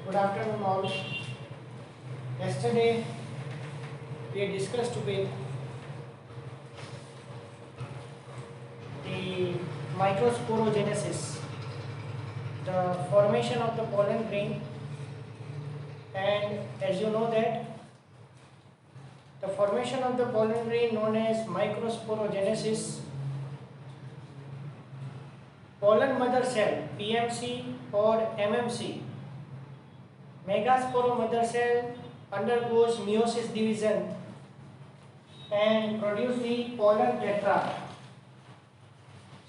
Good afternoon all. Yesterday we discussed with the microsporogenesis, the formation of the pollen grain, and as you know that the formation of the pollen grain known as microsporogenesis, pollen mother cell PMC or MMC, megaspore mother cell undergoes meiosis division and produce the pollen tetrad.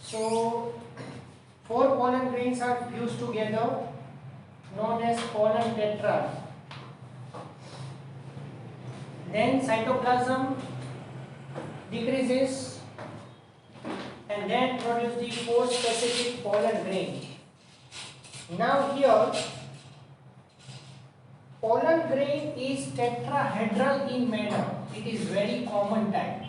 So, four pollen grains are fused together known as pollen tetrad. Then cytoplasm decreases and then produce the four specific pollen grain. Now here pollen grain is tetrahedral in manner. It is very common type.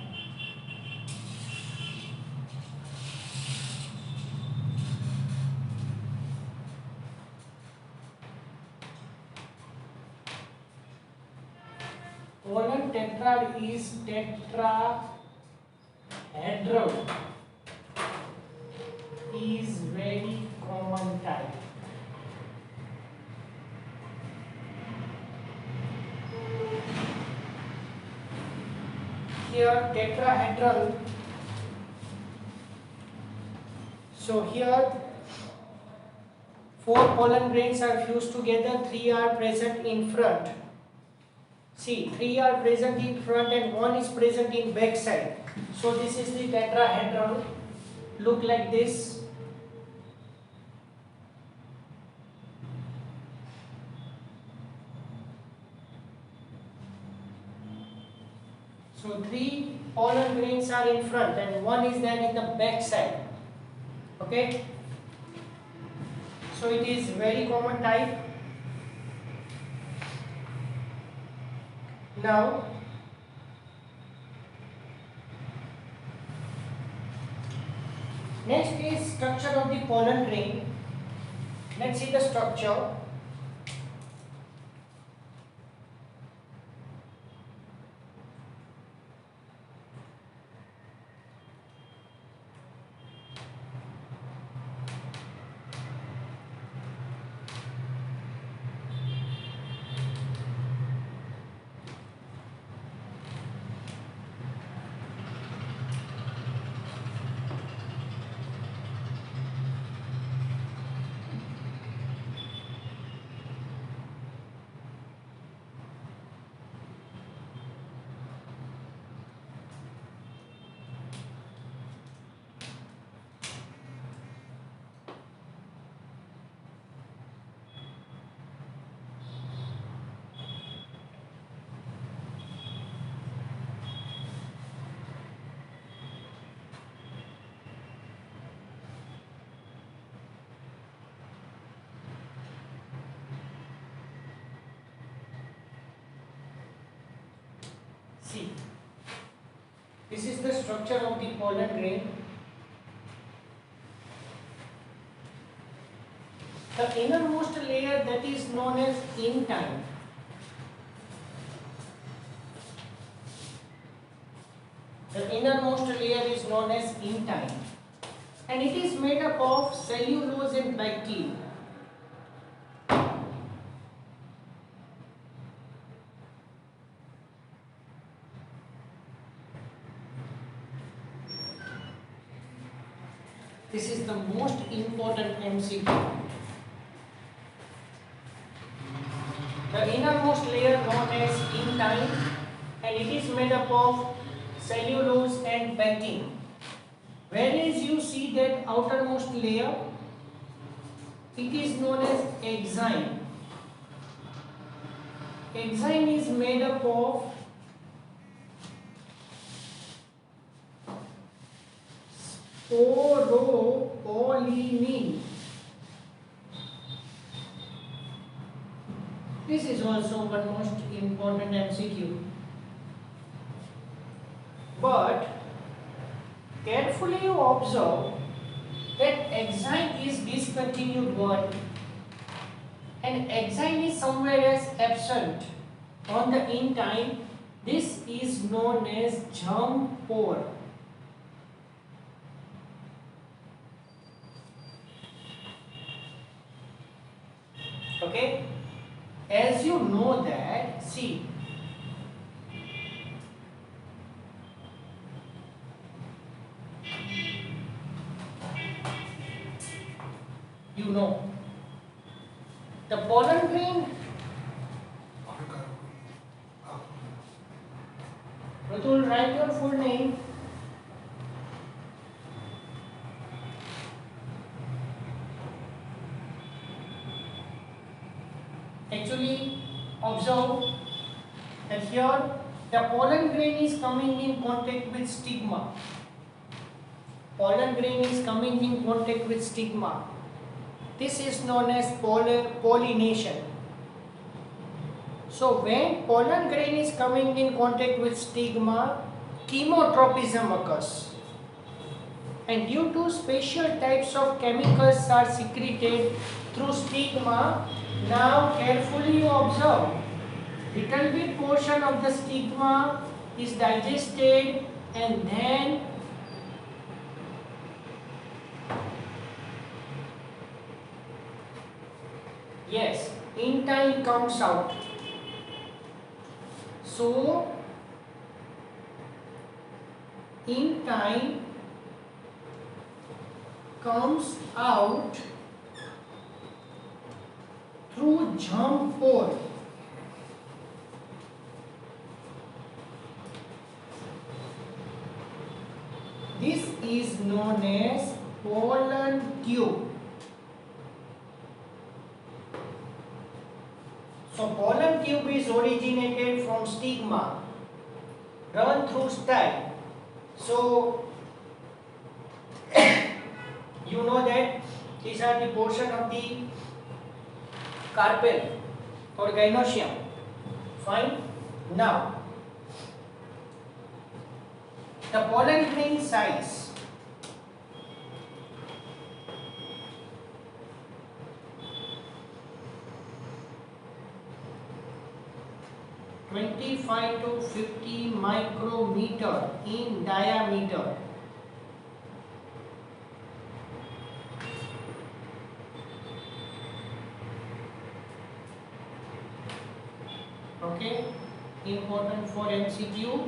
Pollen tetrad is tetrahedral. Is very common type. Here tetrahedral. So here four pollen grains are fused together, three are present in front. See, three are present in front and one is present in back side. So this is the tetrahedral. Look like this. So three pollen grains are in front and one is there in the back side. Okay. So it is very common type. Now next is structure of the pollen grain. Let's see the structure. See, this is the structure of the pollen grain. The innermost layer, that is known as intine. The innermost layer is known as intine, and it is made up of cellulose and bacteria. This is the most important MCQ. The innermost layer known as intine, and it is made up of cellulose and bacteria. Whereas you see that outermost layer, it is known as exine. Exine is made up of sporopollenin. This is also one most important MCQ. But carefully you observe that exine is discontinued word and exile is somewhere else absent on the intine, this is known as germ pore. Okay, as you know that, see, you know the pollen grain. Rutul, write your full name. Actually, observe that here the pollen grain is coming in contact with stigma. Pollen grain is coming in contact with stigma. This is known as pollination. So when pollen grain is coming in contact with stigma, chemotropism occurs. And due to special types of chemicals are secreted through stigma, now carefully you observe. Little bit portion of the stigma is digested and then yes, intine comes out. So intine comes out through germ pore. This is known as pollen tube. So pollen tube is originated from stigma, run through style. So you know that these are the portion of the carpel or gynoecium. Fine. Now the pollen grain size. (25 to 50 micrometer in diameter). Okay, important for MCQ.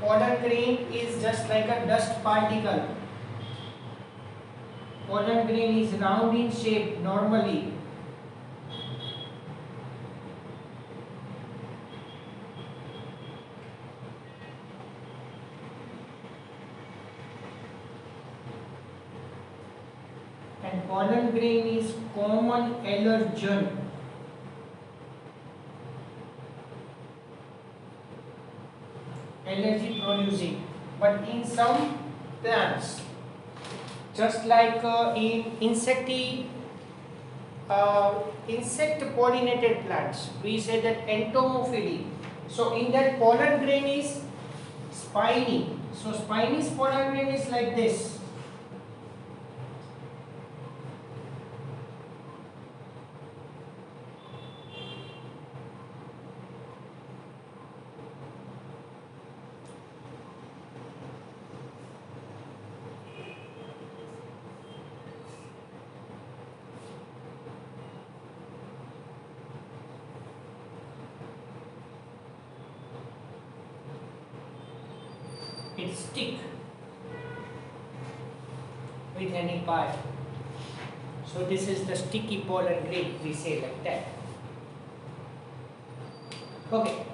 Pollen grain is just like a dust particle. Pollen grain is round in shape normally. And pollen grain is common allergen. Allergy producing, but in some plants, just like in insect pollinated plants, we say that entomophily. So in that pollen grain is spiny. So spiny pollen grain is like this. It stick with any part. So this is the sticky pollen grain, we say like that. Okay,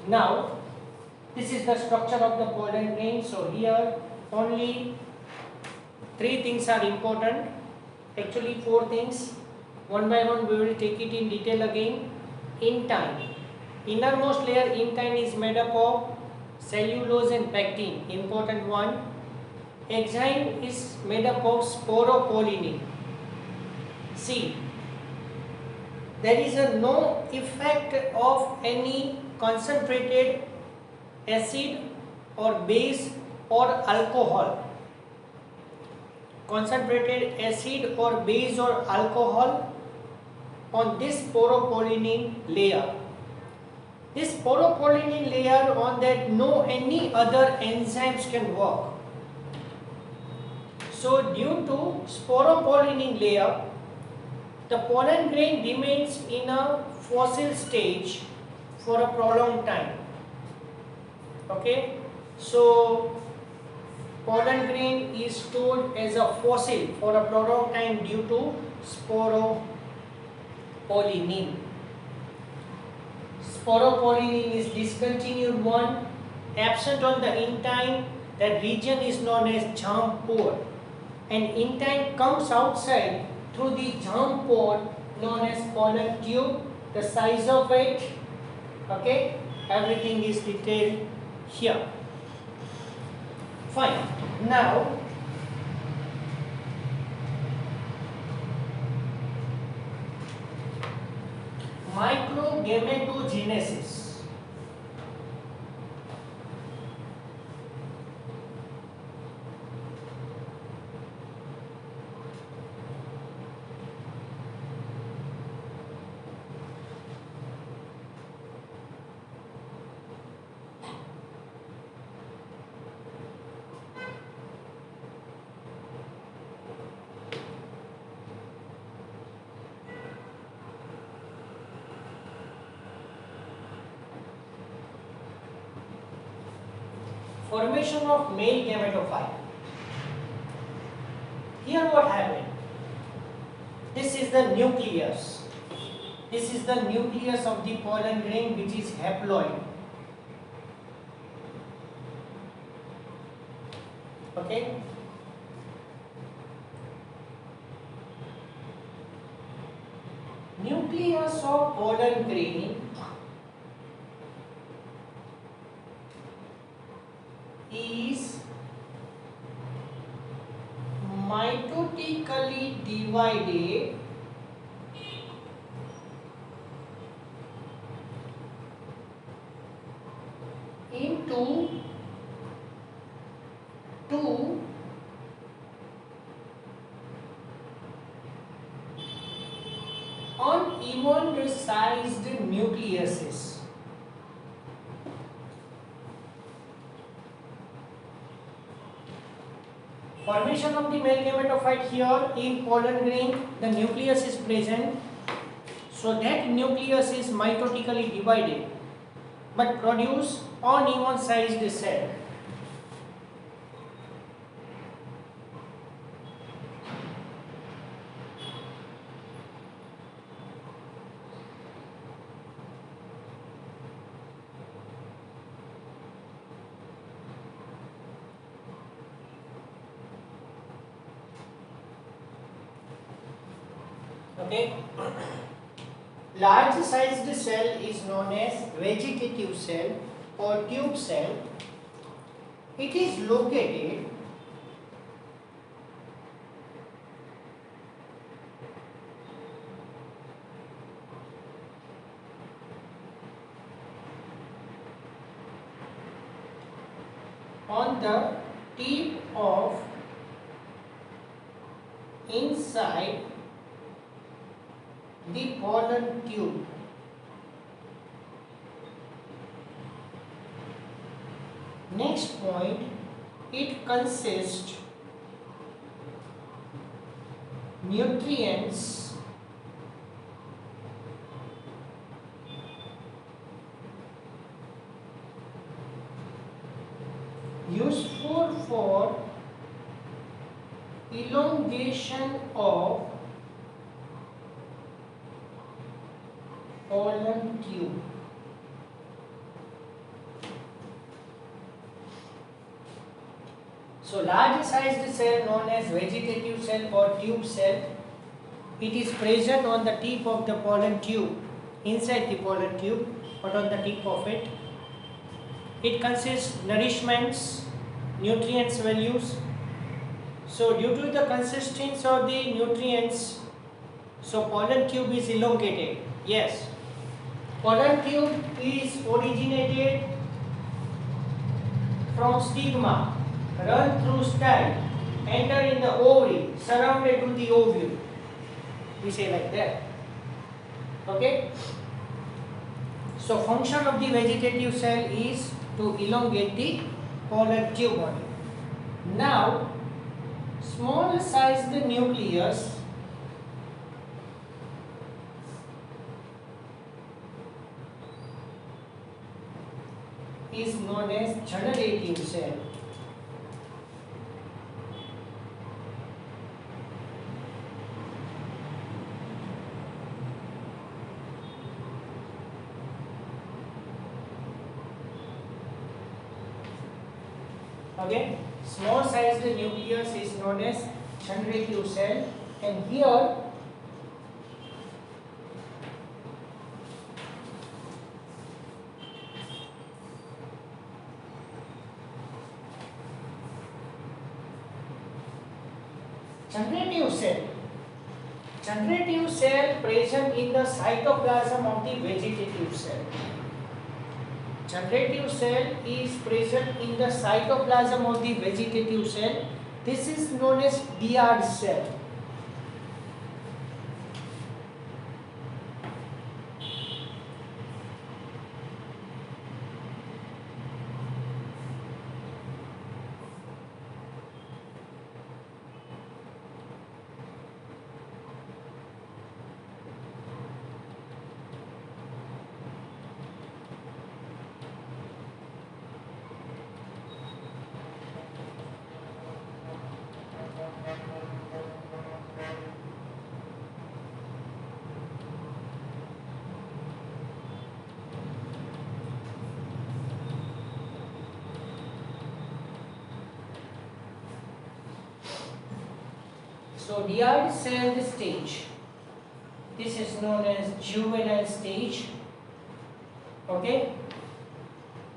now this is the structure of the pollen grain. So here only 3 things are important, actually 4 things. One by one we will take it in detail again. Intine, innermost layer intine is made up of cellulose and pectin, important one. Exine is made up of sporopollenin. See, there is no effect of any concentrated acid or base or alcohol. concentrated acid or base or alcohol on this sporopollenin layer. This sporopollenin layer, on that no any other enzymes can work. So due to sporopollenin layer, the pollen grain remains in a fossil stage for a prolonged time. Okay, so pollen grain is stored as a fossil for a prolonged time due to sporopollenin. Sporopollenin is discontinued one, absent on the intine. That region is known as germ pore, and intine comes outside through the germ pore known as pollen tube. The size of it, okay, everything is detailed here. Fine. Now microgametogenesis. Formation of male gametophyte. Here what happened? This is the nucleus. This is the nucleus of the pollen grain, which is haploid. Okay. Nucleus of pollen grain is mitotically divided into two uneven sized nucleuses. Formation of the male gametophyte. Here in pollen grain, the nucleus is present, so that nucleus is mitotically divided but produce uneven sized cell. Okay. Large sized cell is known as vegetative cell or tube cell. It is located on the tip of inside the pollen tube. Next point, it consists nutrients useful for elongation of pollen tube. So large sized cell known as vegetative cell or tube cell, it is present on the tip of the pollen tube, inside the pollen tube, but on the tip of it. It consists nourishments, nutrients values. So due to the consistency of the nutrients, so pollen tube is elongated. Yes, pollen tube is originated from stigma, run through style, enter in the ovary, surrounded with the ovule. We say like that. Okay. So function of the vegetative cell is to elongate the pollen tube body. Now, small sized nucleus is known as generative cell. Okay, small sized nucleus is known as generative cell, and here generative cell present in the cytoplasm of the vegetative cell. Generative cell is present in the cytoplasm of the vegetative cell. This is known as Diard cell. So Diard cell stage, this is known as juvenile stage. Okay,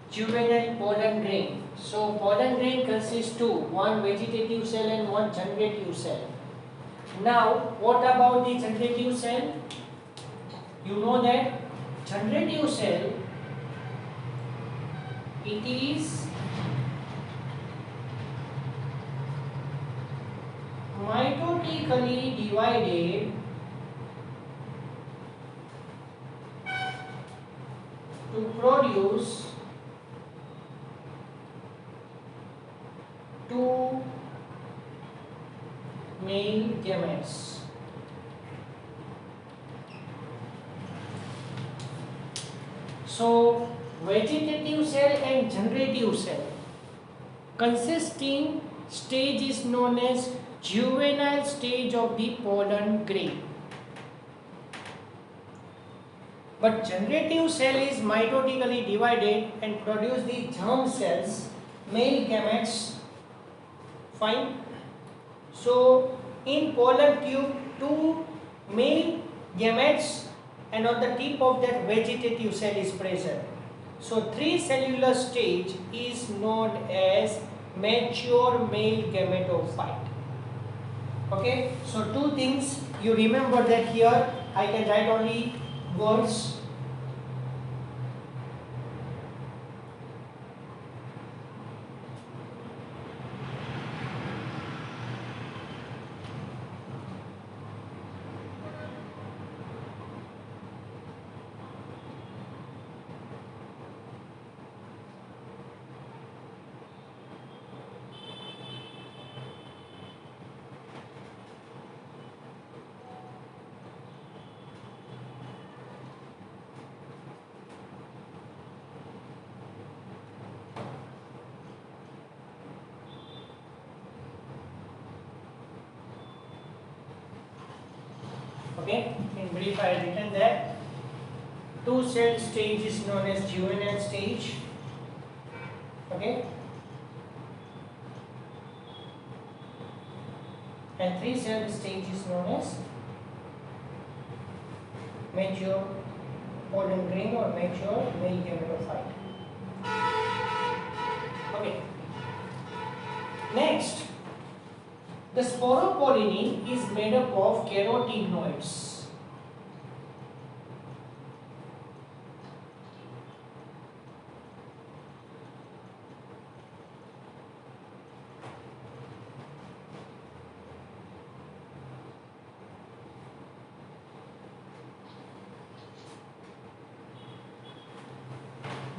juvenile pollen grain. So pollen grain consists two, one vegetative cell and one generative cell. Now what about the generative cell? You know that generative cell, it is mitotically divided to produce two male gametes. So vegetative cell and generative cell consisting stage is known as juvenile stage of the pollen grain. But generative cell is mitotically divided and produce the germ cells, male gametes. Fine. So in pollen tube, two male gametes and on the tip of that vegetative cell is present. So three cellular stage is known as mature male gametophyte. Okay, so two things you remember that here I can write only words. Okay, in brief I have written that two cell stage is known as juvenile stage. Okay, and three cell stage is known as mature pollen grain or mature male gametophyte. Okay, next, the sporopollen is made up of carotenoids.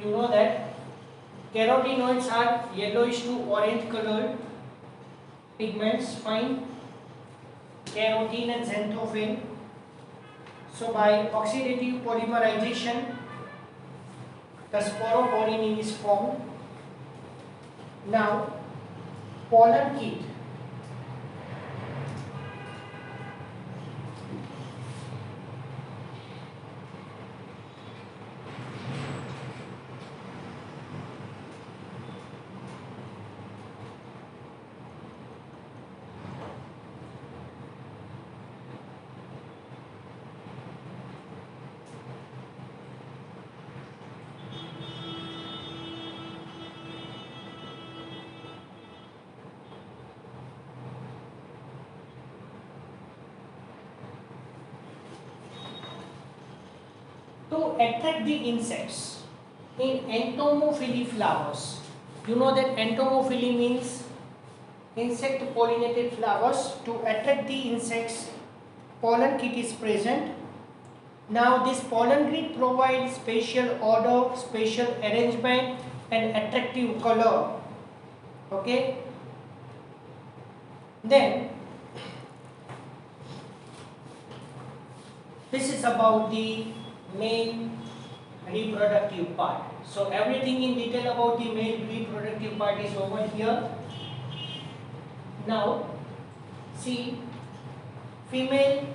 you know that carotenoids are yellowish to orange colored pigments, fine, carotene and xanthophyll. So by oxidative polymerization, the sporopollen is formed. Now, pollen kit. To attract the insects in entomophily flowers. You know that entomophily means insect pollinated flowers. To attract the insects, pollen kit is present. Now this pollen kit provides spatial order, spatial arrangement and attractive color. Okay. Then this is about the male reproductive part. So everything in detail about the male reproductive part is over here. Now see female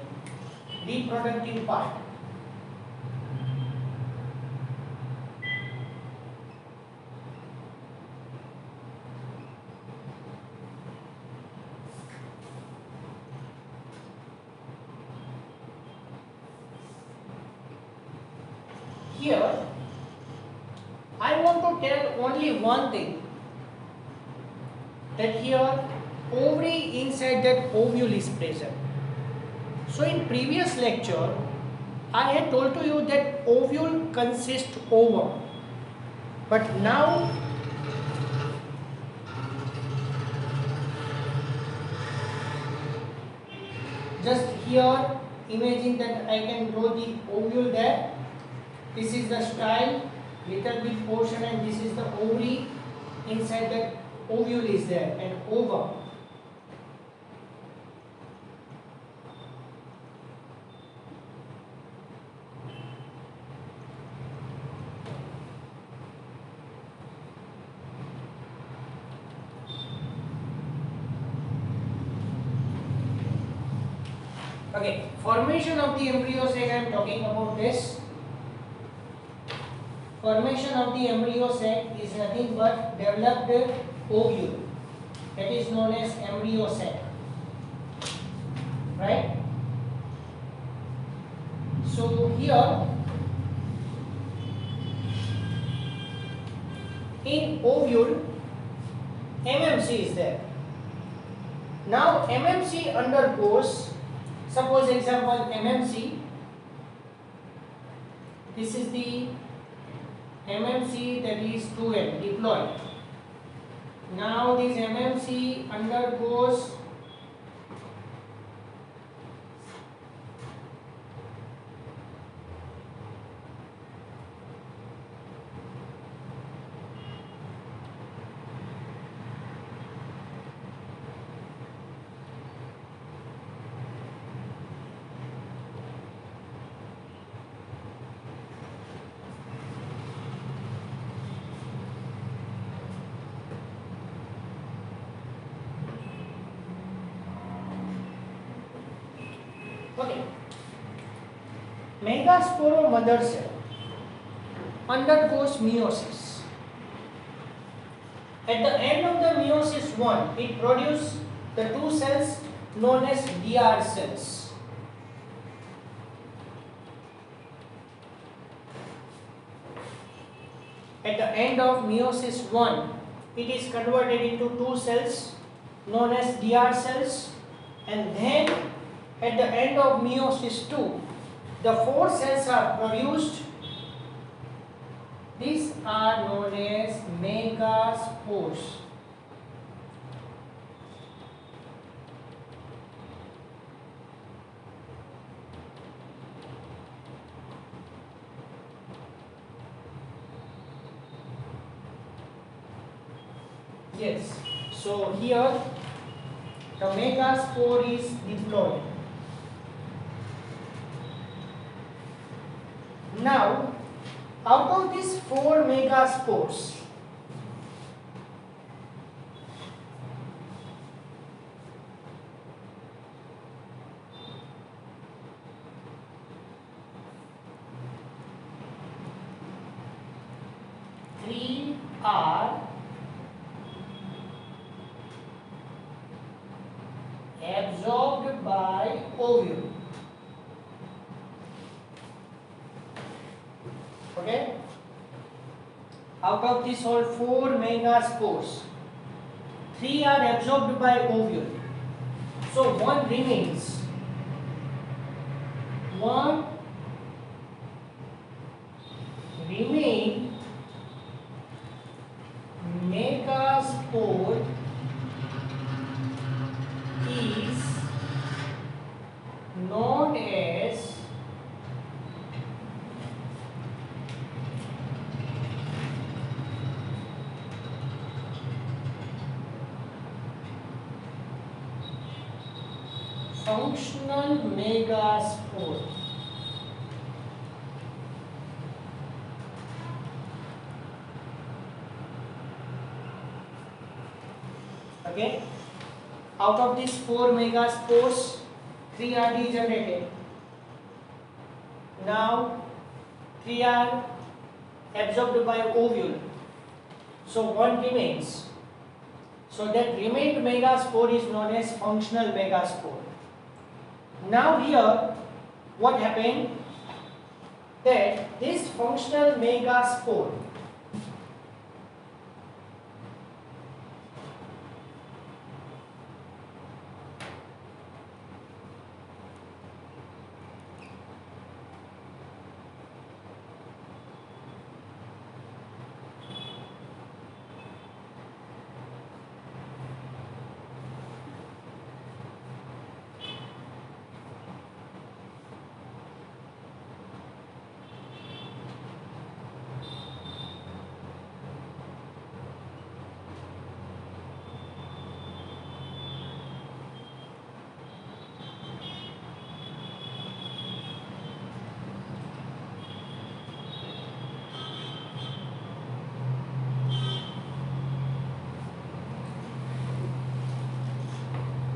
reproductive part. Here I want to tell only one thing, that here ovary inside that ovule is present. So in previous lecture I had told to you that ovule consists ovum, but now just here imagine that I can draw the ovule there. This is the style, little bit portion, and this is the ovary. Inside that ovule is there, and ovum. Okay, formation of the embryo sac, I am talking about this. Formation of the embryo sac is nothing but developed ovule, that is known as embryo sac, right? So here in ovule MMC is there. Now MMC undergoes, suppose example MMC, this is the MMC, that is 2N diploid. Now this MMC undergoes okay. Megaspore mother cell undergoes meiosis. At the end of the meiosis 1, it produces the two cells known as DR cells. At the end of meiosis 1, it is converted into two cells known as DR cells, and then at the end of meiosis 2, the four cells are produced. These are known as megaspores. Yes. So here the megaspore is diploid. Now, out of these 4 megaspores, three are absorbed by ovule. Okay? Out of these all 4 megaspores, 3 are absorbed by ovule. So one remains. One remain megaspore is known as functional megaspore. Okay, out of these 4 megaspores, 3 are degenerated. Now 3 are absorbed by ovule. So one remains. So that remained megaspore is known as functional megaspore. Now here what happened, that this functional megaspore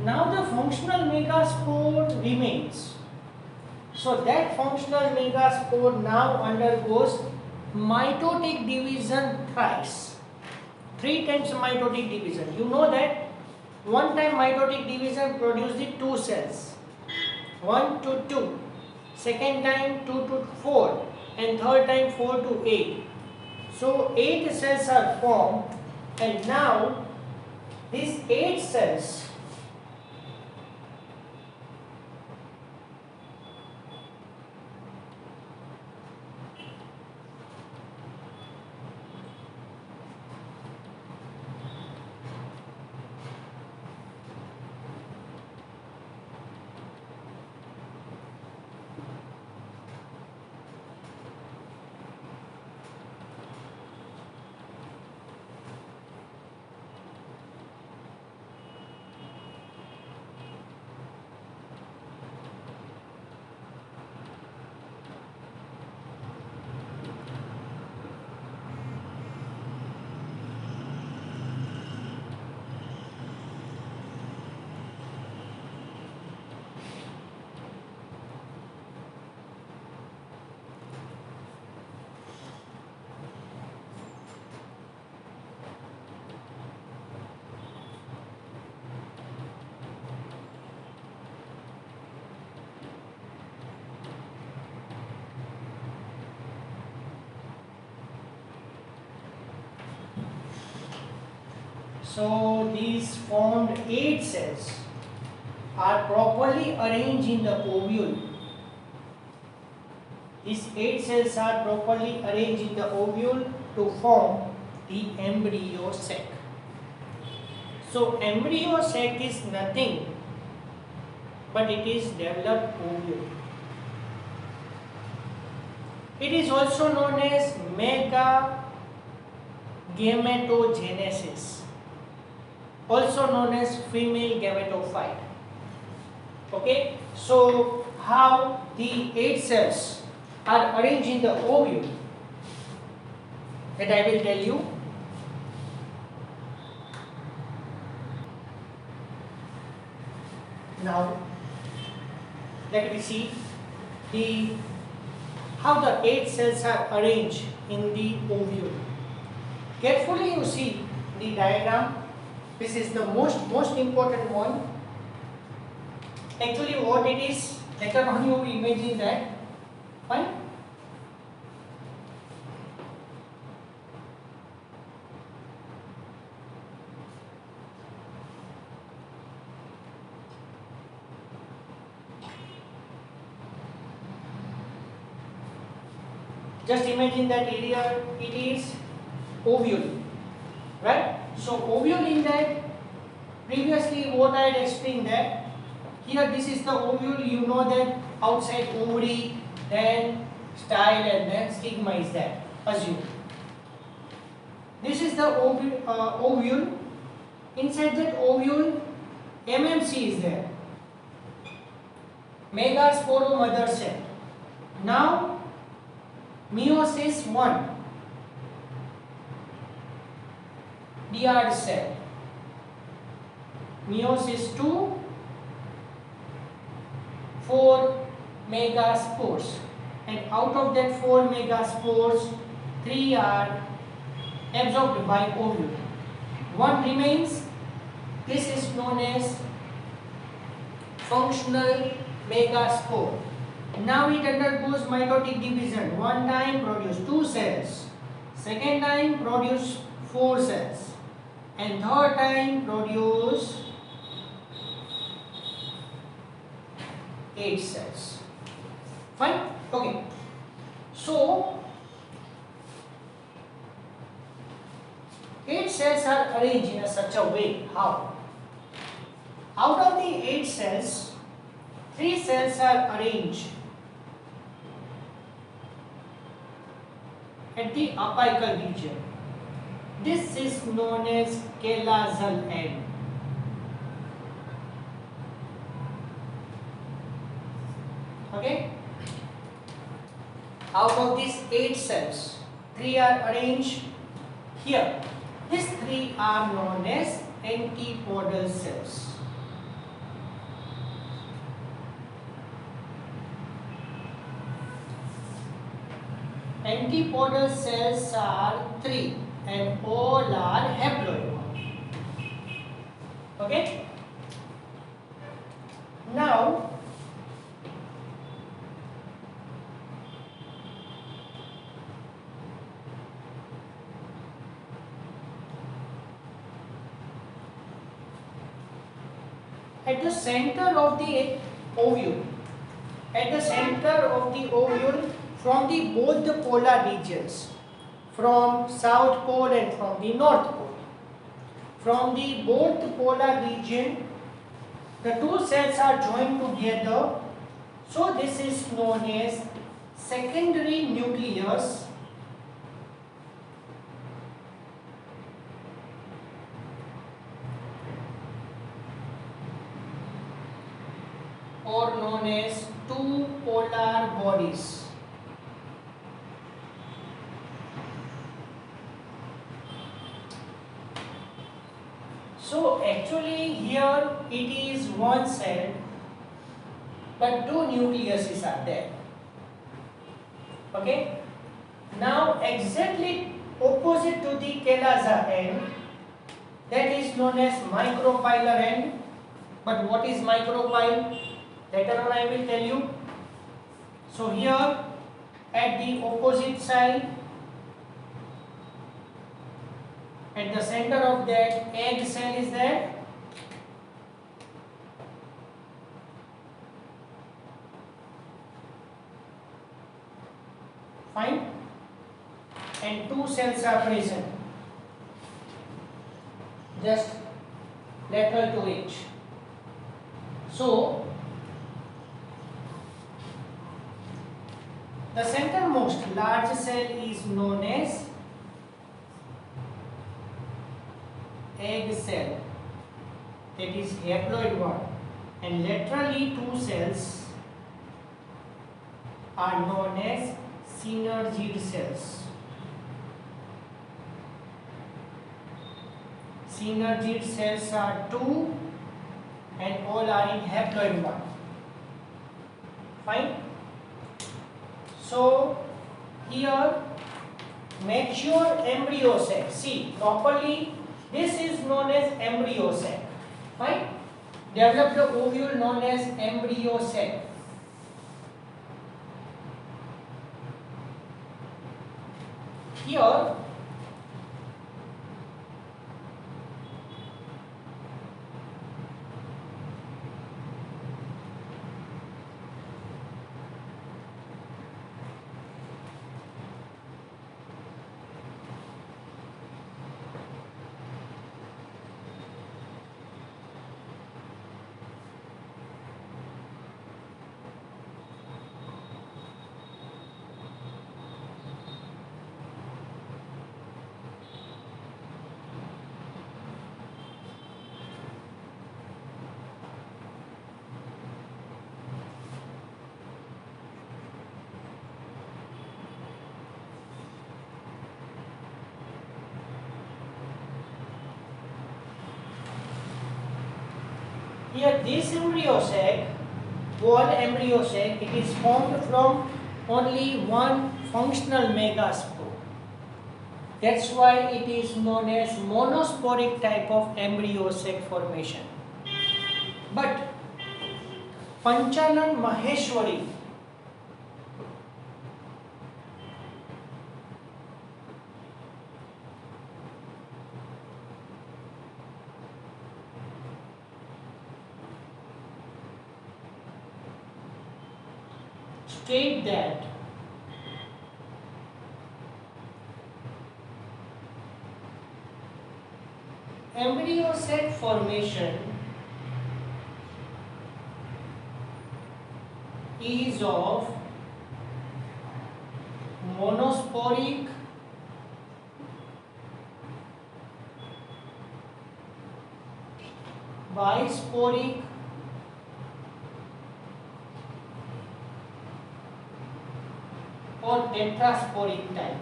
now the functional megaspore remains. So that functional megaspore now undergoes mitotic division thrice. 3 times mitotic division. You know that one time mitotic division produced the 2 cells. 1 to 2. Second time 2 to 4. And third time 4 to 8. So 8 cells are formed, and now these 8 cells So these formed 8 cells are properly arranged in the ovule. These 8 cells are properly arranged in the ovule to form the embryo sac. So embryo sac is nothing but it is developed ovule. It is also known as megagametogenesis. also known as female gametophyte. Okay, so how the 8 cells are arranged in the ovule, that I will tell you. Now let me see the how the 8 cells are arranged in the ovule. Carefully you see the diagram. This is the most important one. Actually what it is, later on you will imagine that. Fine. Just imagine that area, it is ovule, right? So ovule, in that previously what I had explained, that here this is the ovule, you know that outside ovary, then style, and then stigma is there, assume. This is the ovule. Inside that ovule, MMC is there, megasporo mother cell. Now meiosis 1, Diard cell. Meiosis 2, 4 megaspores, and out of that 4 megaspores, 3 are absorbed by ovule. 1 remains. This is known as functional megaspore. Now it undergoes mitotic division. One time produce 2 cells, second time produce 4 cells, and third time produce 8 cells. Fine? Okay. So 8 cells are arranged in such a way. How? Out of the 8 cells, 3 cells are arranged at the apical region. This is known as chelazal end. Okay? Out of these 8 cells, 3 are arranged here. These 3 are known as antipodal cells. Antipodal cells are 3 and all are haploid. Okay? Now at the center of the ovule, from the both the polar regions, from south pole and from the north pole, from the both polar region, the 2 cells are joined together. So this is known as secondary nucleus or known as 2 polar bodies. So actually here it is 1 cell, but 2 nucleuses are there. Okay? Now exactly opposite to the chelaza end, that is known as micropylar end. But what is micropyle? Later on I will tell you. So here at the opposite side, at the center of that, egg cell is there. Fine. And 2 cells are present, just lateral to each. So the centermost large cell is known as egg cell. that is haploid one, and laterally two cells are known as synergid cells. Synergid cells are two and all are in haploid one. Fine. So here mature embryo sac. See, properly this is known as embryo sac. Fine. Developed ovule known as embryo sac. Here this embryo sac, whole embryo sac, it is formed from only one functional megaspore. That's why it is known as monosporic type of embryo sac formation. But Panchanan Maheshwari state that embryo sac formation is of monosporic bisporic or tetrasporic type.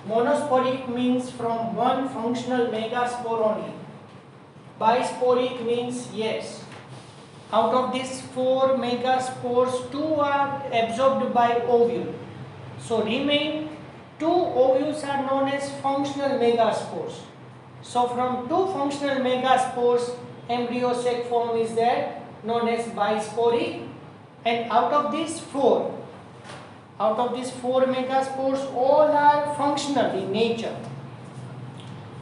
Monosporic means from one functional megaspore only. Bisporic means yes, out of these 4 megaspores, 2 are absorbed by ovule. So remain 2 ovules are known as functional megaspores. So from 2 functional megaspores, embryo sac form is there known as bisporic, and out of these 4 megaspores, all are functional in nature.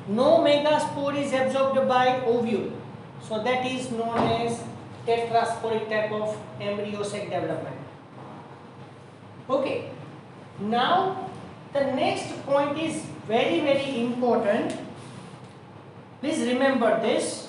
No megaspore is absorbed by ovule, so that is known as tetrasporic type of embryo sac development. Okay, now the next point is very, very important. Please remember this.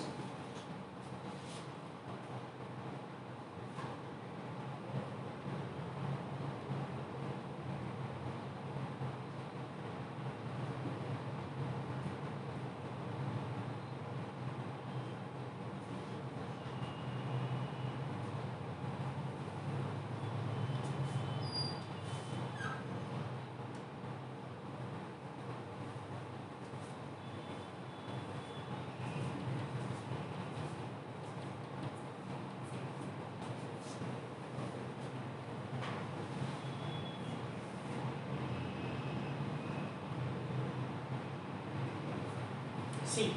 See,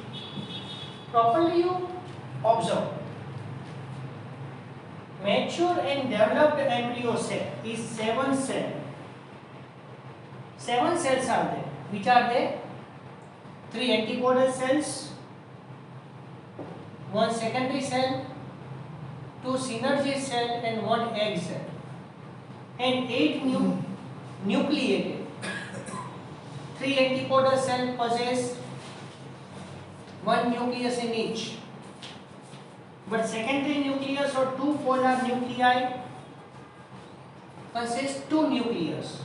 properly you observe. Mature and developed embryo sac is 7 cells. 7 cells are there. Which are there? 3 antipodal cells, 1 secondary cell, 2 synergy cell and 1 egg cell, and 8 nucleated. 3 antipodal cells possess 1 nucleus in each, but secondary nucleus or 2 polar nuclei consist 2 nucleus,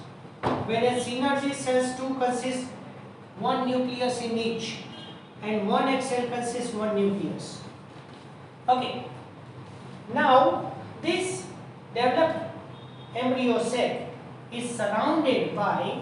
whereas synergy cells 2 consist 1 nucleus in each, and one egg cell consists one nucleus. Okay. Now this developed embryo cell is surrounded by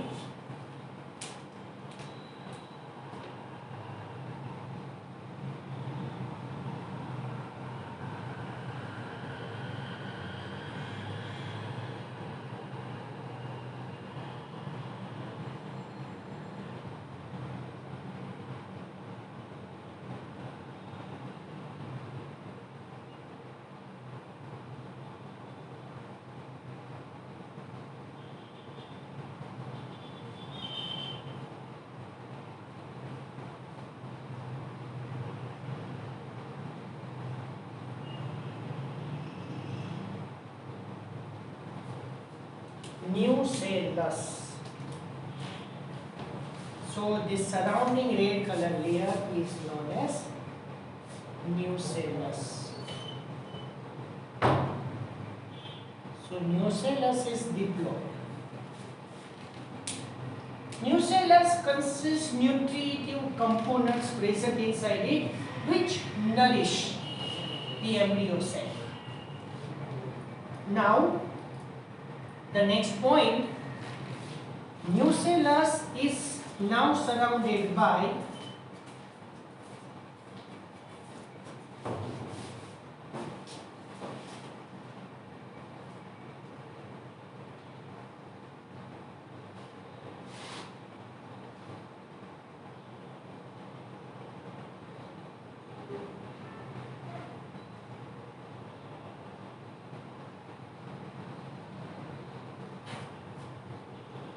nucellus. So this surrounding red color layer is known as nucellus. So nucellus is diploid. Nucellus consists nutritive components present inside it which nourish the embryo cell. Now the next point, nucellus is now surrounded by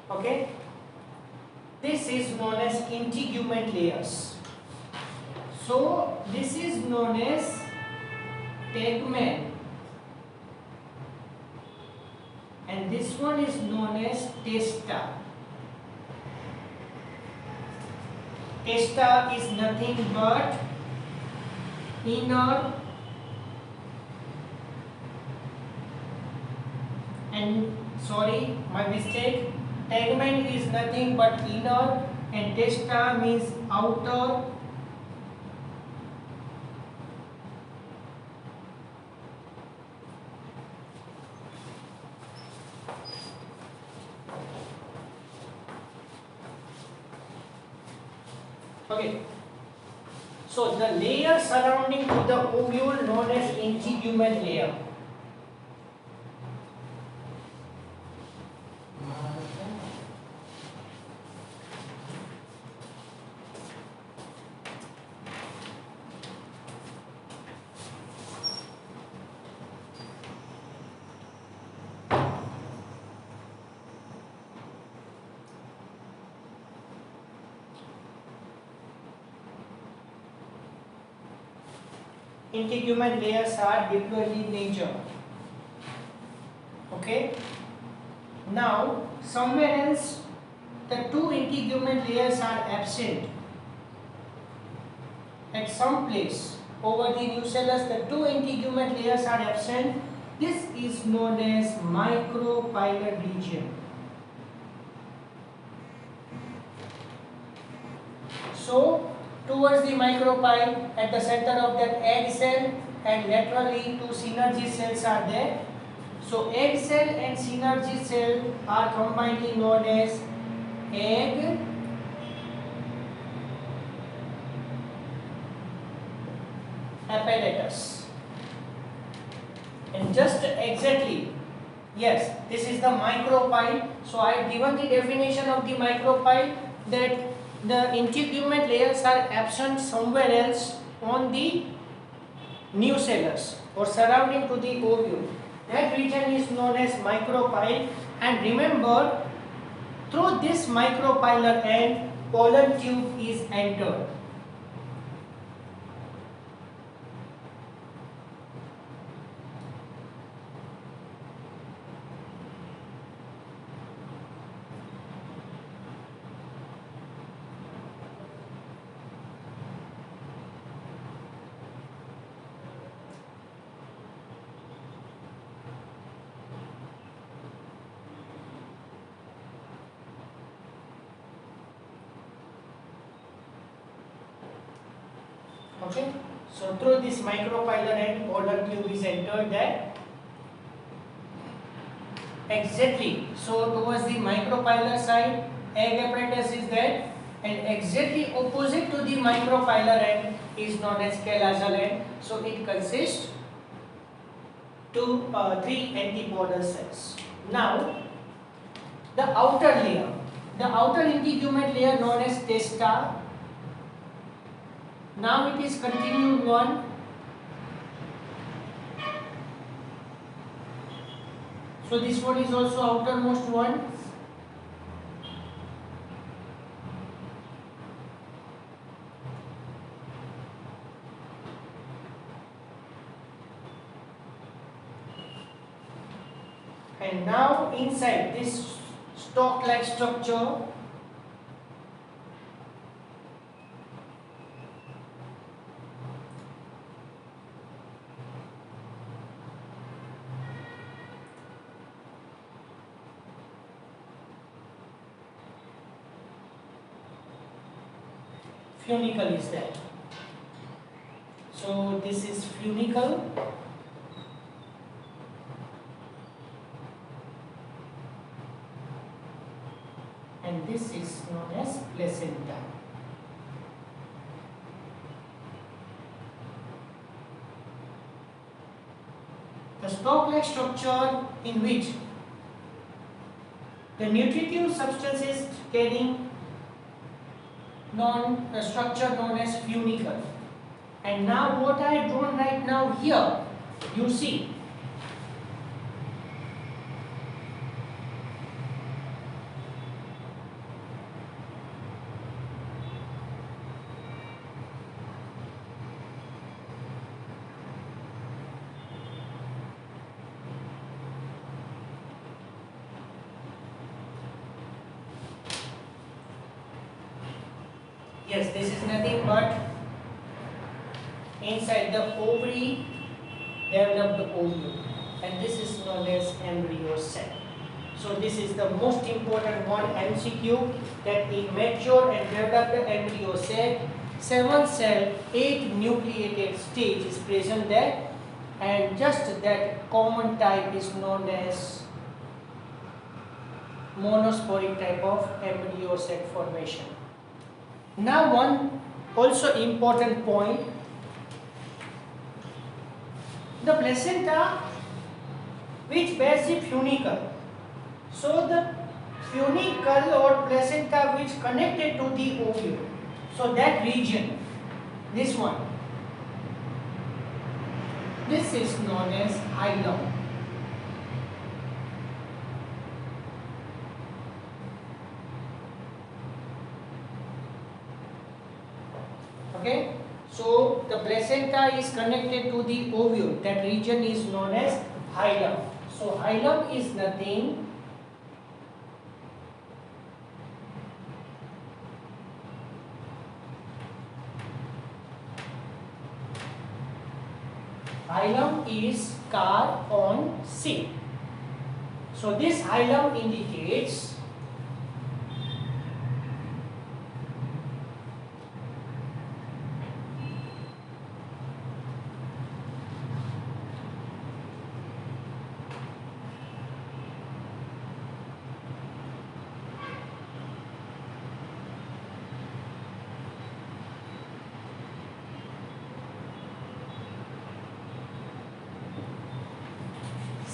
okay, this is known as integument layers. So this is known as tegmen and this one is known as testa. Testa is nothing but inner and sorry, my mistake. Tegmen is nothing but inner and testa means outer. Okay. So the layer surrounding to the ovule known as integument layer. Integument layers are diploid in nature. Okay. Now somewhere else the two integument layers are absent. At some place over the nucellus the two integument layers are absent. This is known as micropylar region. So towards the micropyle at the center of that egg cell and laterally two synergy cells are there. So egg cell and synergy cell are combinedly known as egg apparatus. And just exactly, yes, this is the micropyle. So I have given the definition of the micropyle that the integument layers are absent somewhere else on the nucellus or surrounding to the ovule. That region is known as micropyle, and remember through this micropylar end pollen tube is entered. Okay, so through this micropylar end, pollen tube is entered there. Exactly. So towards the micropylar side, egg apparatus is there, and exactly opposite to the micropylar end is known as callosal end. So it consists three antipodal cells. Now the outer layer, the outer integument layer known as testa. Now it is continued one. So this one is also outermost one. And now inside this stalk-like structure, funicle is there. So this is funicle. And this is known as placenta. The stalk-like structure in which the nutritive substances carrying structure known as funicle. And now what I have drawn right now here, you see, yes, this is nothing but inside the ovary developed ovule, and this is known as embryo cell. So this is the most important one, MCQ, that in mature and developed embryo cell, 7 cell, 8 nucleated stage is present there, and just that common type is known as monosporic type of embryo cell formation. Now one also important point, the placenta which bears the funicle. So the funicle or placenta which connected to the ovule, so that region, this one, this is known as hilum. Okay, so the placenta is connected to the ovule, that region is known as hilum. So hilum is nothing hilum is car on C. So this hilum indicates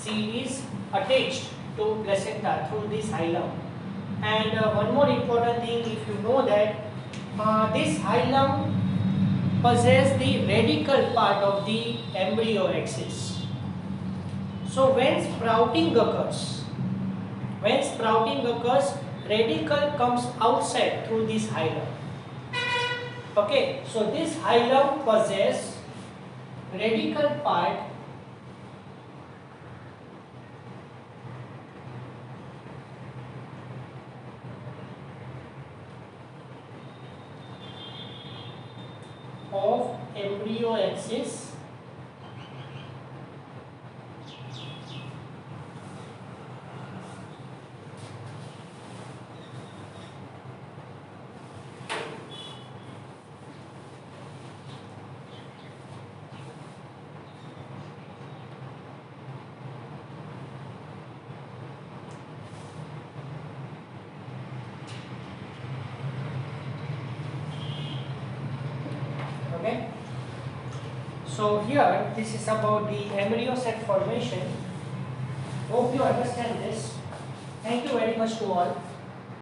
C is attached to placenta through this hilum. And one more important thing, if you know that this hilum possesses the radical part of the embryo axis. So when sprouting occurs, radical comes outside through this hilum. Okay, so this hilum possesses radical part of embryo axis So here this is about the embryo set formation. Hope you understand this. Thank you very much to all.